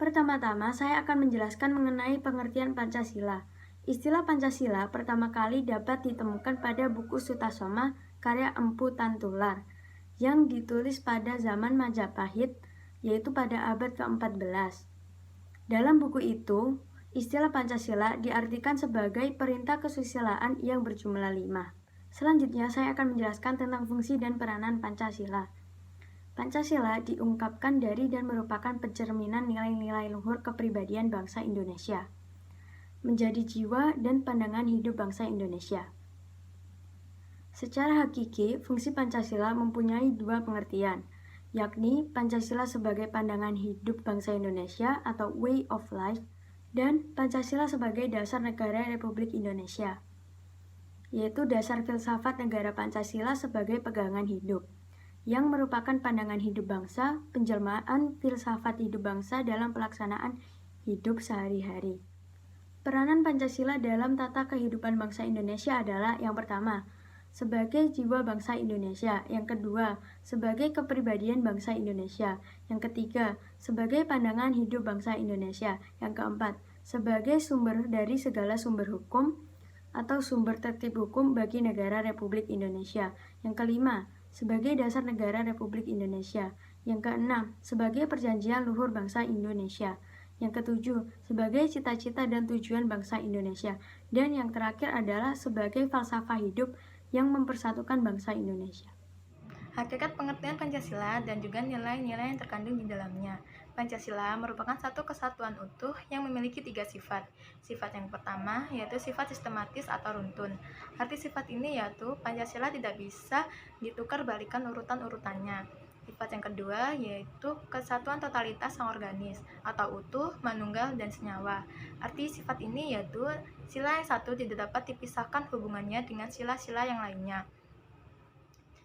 Pertama-tama, saya akan menjelaskan mengenai pengertian Pancasila. Istilah Pancasila pertama kali dapat ditemukan pada buku Sutasoma karya Empu Tantular yang ditulis pada zaman Majapahit, yaitu pada abad ke-14. Dalam buku itu, istilah Pancasila diartikan sebagai perintah kesusilaan yang berjumlah 5. Selanjutnya, saya akan menjelaskan tentang fungsi dan peranan Pancasila. Pancasila diungkapkan dari dan merupakan pencerminan nilai-nilai luhur kepribadian bangsa Indonesia, menjadi jiwa dan pandangan hidup bangsa Indonesia. Secara hakiki, fungsi Pancasila mempunyai dua pengertian, yakni Pancasila sebagai pandangan hidup bangsa Indonesia atau way of life, dan Pancasila sebagai dasar negara Republik Indonesia, yaitu dasar filsafat negara Pancasila sebagai pegangan hidup, yang merupakan pandangan hidup bangsa, penjelmaan filsafat hidup bangsa dalam pelaksanaan hidup sehari-hari. Peranan Pancasila dalam tata kehidupan bangsa Indonesia adalah yang pertama, sebagai jiwa bangsa Indonesia, yang kedua, sebagai kepribadian bangsa Indonesia, yang ketiga, sebagai pandangan hidup bangsa Indonesia, yang keempat, sebagai sumber dari segala sumber hukum atau sumber tertib hukum bagi negara Republik Indonesia, yang kelima, sebagai dasar negara Republik Indonesia, yang keenam, sebagai perjanjian luhur bangsa Indonesia, yang ketujuh, sebagai cita-cita dan tujuan bangsa Indonesia, dan yang terakhir adalah sebagai falsafah hidup yang mempersatukan bangsa Indonesia. Hakikat pengertian Pancasila dan juga nilai-nilai yang terkandung di dalamnya. Pancasila merupakan satu kesatuan utuh yang memiliki 3 sifat. Sifat yang pertama yaitu sifat sistematis atau runtun. Arti sifat ini yaitu Pancasila tidak bisa ditukar balikan urutan-urutannya. Sifat yang kedua yaitu kesatuan totalitas yang organis atau utuh, manunggal, dan senyawa. Arti sifat ini yaitu sila yang satu tidak dapat dipisahkan hubungannya dengan sila-sila yang lainnya.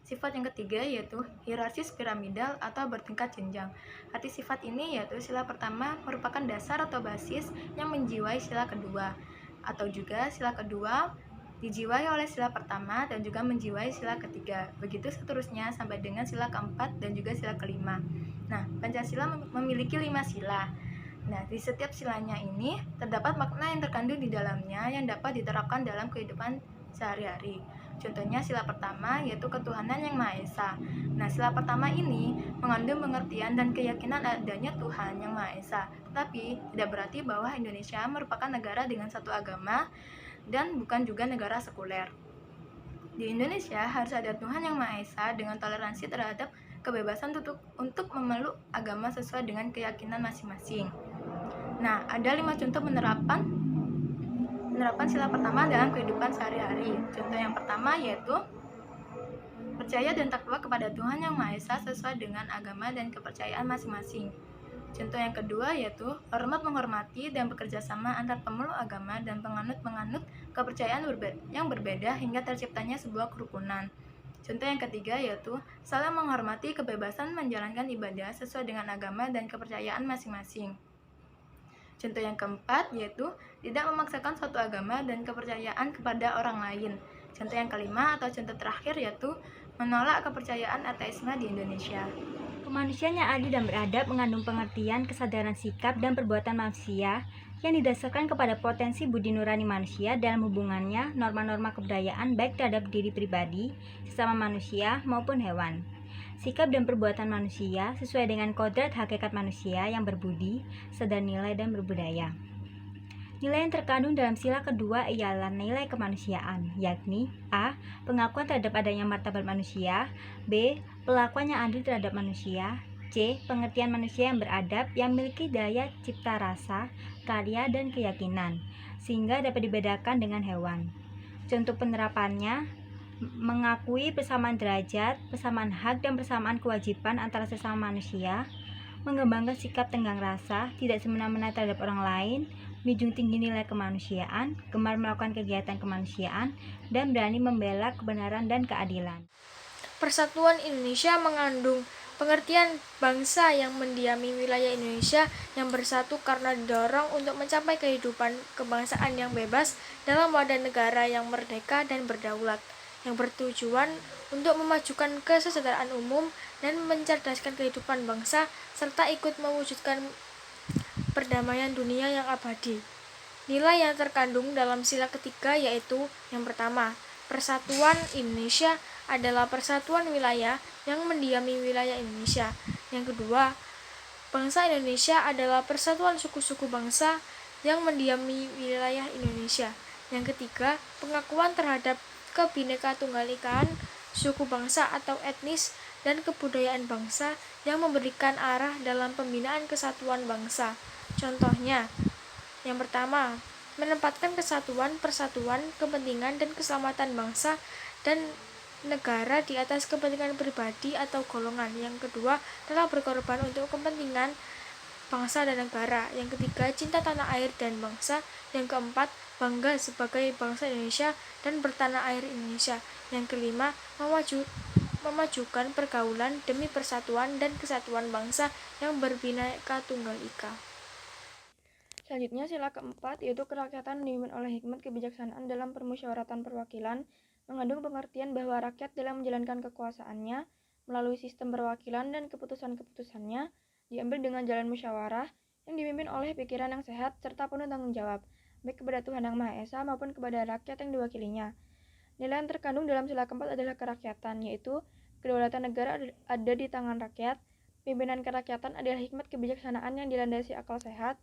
Sifat yang ketiga yaitu hierarkis piramidal atau bertingkat jenjang. Arti sifat ini yaitu sila pertama merupakan dasar atau basis yang menjiwai sila kedua, atau juga sila kedua dijiwai oleh sila pertama dan juga menjiwai sila ketiga. Begitu seterusnya sampai dengan sila keempat dan juga sila kelima. Nah, Pancasila memiliki 5 sila. Nah, di setiap silanya ini terdapat makna yang terkandung di dalamnya yang dapat diterapkan dalam kehidupan sehari-hari. Contohnya sila pertama yaitu ketuhanan yang Maha Esa. Nah, sila pertama ini mengandung pengertian dan keyakinan adanya Tuhan yang Maha Esa. Tetapi tidak berarti bahwa Indonesia merupakan negara dengan satu agama dan bukan juga negara sekuler. Di Indonesia harus ada Tuhan yang Maha Esa dengan toleransi terhadap kebebasan untuk memeluk agama sesuai dengan keyakinan masing-masing. Nah, ada 5 contoh penerapan sila pertama dalam kehidupan sehari-hari. Contoh yang pertama yaitu percaya dan takwa kepada Tuhan yang Maha Esa sesuai dengan agama dan kepercayaan masing-masing. Contoh yang kedua yaitu hormat menghormati dan bekerja sama antar pemeluk agama dan penganut-penganut kepercayaan yang berbeda hingga terciptanya sebuah kerukunan. Contoh yang ketiga yaitu saling menghormati kebebasan menjalankan ibadah sesuai dengan agama dan kepercayaan masing-masing. Contoh yang keempat yaitu tidak memaksakan suatu agama dan kepercayaan kepada orang lain. Contoh yang kelima atau contoh terakhir yaitu menolak kepercayaan ateisme di Indonesia. Kemanusiaan yang adil dan beradab mengandung pengertian, kesadaran sikap, dan perbuatan manusia yang didasarkan kepada potensi budi nurani manusia dalam hubungannya norma-norma kebudayaan baik terhadap diri pribadi, sesama manusia, maupun hewan. Sikap dan perbuatan manusia sesuai dengan kodrat hakikat manusia yang berbudi, sadar nilai, dan berbudaya. Nilai yang terkandung dalam sila kedua ialah nilai kemanusiaan, yakni A. Pengakuan terhadap adanya martabat manusia, B. Perlakuan yang adil terhadap manusia, C. Pengertian manusia yang beradab yang memiliki daya cipta rasa, karya, dan keyakinan, sehingga dapat dibedakan dengan hewan. Contoh penerapannya mengakui persamaan derajat, persamaan hak, dan persamaan kewajiban antara sesama manusia, mengembangkan sikap tenggang rasa, tidak semena-mena terhadap orang lain, menjunjung tinggi nilai kemanusiaan, gemar melakukan kegiatan kemanusiaan, dan berani membela kebenaran dan keadilan. Persatuan Indonesia mengandung pengertian bangsa yang mendiami wilayah Indonesia yang bersatu karena didorong untuk mencapai kehidupan kebangsaan yang bebas dalam wadah negara yang merdeka dan berdaulat, yang bertujuan untuk memajukan kesejahteraan umum dan mencerdaskan kehidupan bangsa serta ikut mewujudkan perdamaian dunia yang abadi. Nilai yang terkandung dalam sila ketiga yaitu yang pertama, persatuan Indonesia adalah persatuan wilayah yang mendiami wilayah Indonesia. Yang kedua, bangsa Indonesia adalah persatuan suku-suku bangsa yang mendiami wilayah Indonesia. Yang ketiga, pengakuan terhadap kebinekatunggal-ikaan suku bangsa atau etnis dan kebudayaan bangsa yang memberikan arah dalam pembinaan kesatuan bangsa. Contohnya, yang pertama, menempatkan kesatuan, persatuan, kepentingan, dan keselamatan bangsa dan negara di atas kepentingan pribadi atau golongan. Yang kedua, telah berkorban untuk kepentingan bangsa dan negara. Yang ketiga, cinta tanah air dan bangsa. Yang keempat, bangga sebagai bangsa Indonesia dan bertanah air Indonesia. Yang kelima, memajukan pergaulan demi persatuan dan kesatuan bangsa yang berbineka tunggal ika. Selanjutnya, sila keempat yaitu kerakyatan dipimpin oleh hikmat kebijaksanaan dalam permusyawaratan perwakilan, mengandung pengertian bahwa rakyat dalam menjalankan kekuasaannya melalui sistem perwakilan dan keputusan-keputusannya diambil dengan jalan musyawarah yang dipimpin oleh pikiran yang sehat serta penuh tanggung jawab, baik kepada Tuhan Yang Maha Esa maupun kepada rakyat yang diwakilinya. Nilai yang terkandung dalam sila keempat adalah kerakyatan, yaitu kedaulatan negara ada di tangan rakyat, pimpinan kerakyatan adalah hikmat kebijaksanaan yang dilandasi akal sehat,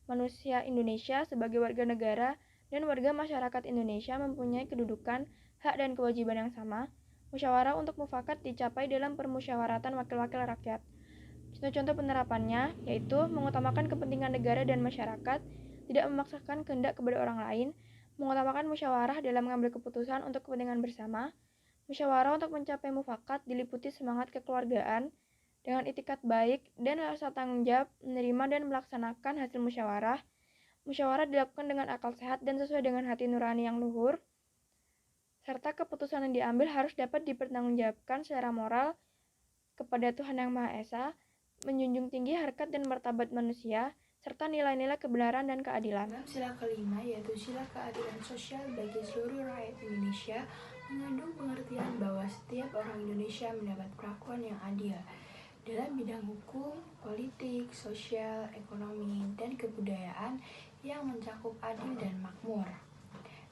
manusia Indonesia sebagai warga negara dan warga masyarakat Indonesia mempunyai kedudukan, hak dan kewajiban yang sama. Musyawarah untuk mufakat dicapai dalam permusyawaratan wakil-wakil rakyat. Contoh-contoh penerapannya yaitu mengutamakan kepentingan negara dan masyarakat, tidak memaksakan kehendak kepada orang lain, mengutamakan musyawarah dalam mengambil keputusan untuk kepentingan bersama. Musyawarah untuk mencapai mufakat diliputi semangat kekeluargaan, dengan itikat baik dan rasa tanggung jawab menerima dan melaksanakan hasil musyawarah. Musyawarah dilakukan dengan akal sehat dan sesuai dengan hati nurani yang luhur, serta keputusan yang diambil harus dapat dipertanggungjawabkan secara moral kepada Tuhan Yang Maha Esa, menjunjung tinggi harkat dan martabat manusia, serta nilai-nilai kebenaran dan keadilan. Dalam sila kelima yaitu sila keadilan sosial bagi seluruh rakyat Indonesia mengandung pengertian bahwa setiap orang Indonesia mendapat perlakuan yang adil dalam bidang hukum, politik, sosial, ekonomi, dan kebudayaan yang mencakup adil dan makmur.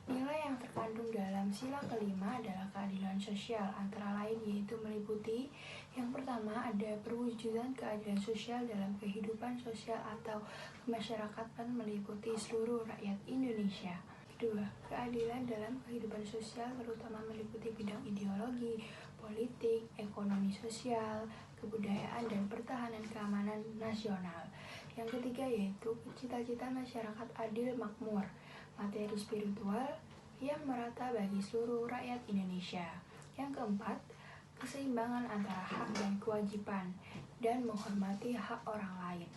Nilai yang terkandung dalam sila kelima adalah keadilan sosial, antara lain yaitu meliputi yang pertama ada perwujudan keadilan sosial dalam kehidupan sosial atau kemasyarakatan meliputi seluruh rakyat Indonesia. Kedua, keadilan dalam kehidupan sosial terutama meliputi bidang ideologi, politik, ekonomi sosial, kebudayaan, dan pertahanan keamanan nasional. Yang ketiga yaitu cita-cita masyarakat adil makmur, materi spiritual yang merata bagi seluruh rakyat Indonesia. Yang keempat, keseimbangan antara hak dan kewajiban dan menghormati hak orang lain.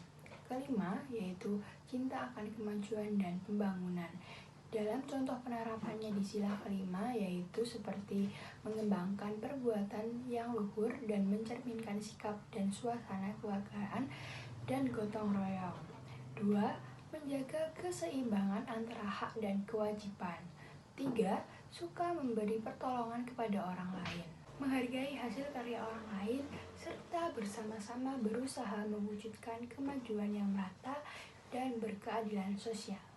Kelima, yaitu cinta akan kemajuan dan pembangunan. Dalam contoh penerapannya di sila kelima yaitu seperti mengembangkan perbuatan yang luhur dan mencerminkan sikap dan suasana kekeluargaan dan gotong royong. 2. Menjaga keseimbangan antara hak dan kewajiban. 3. Suka memberi pertolongan kepada orang lain, menghargai hasil karya orang lain, serta bersama-sama berusaha mewujudkan kemajuan yang merata dan berkeadilan sosial.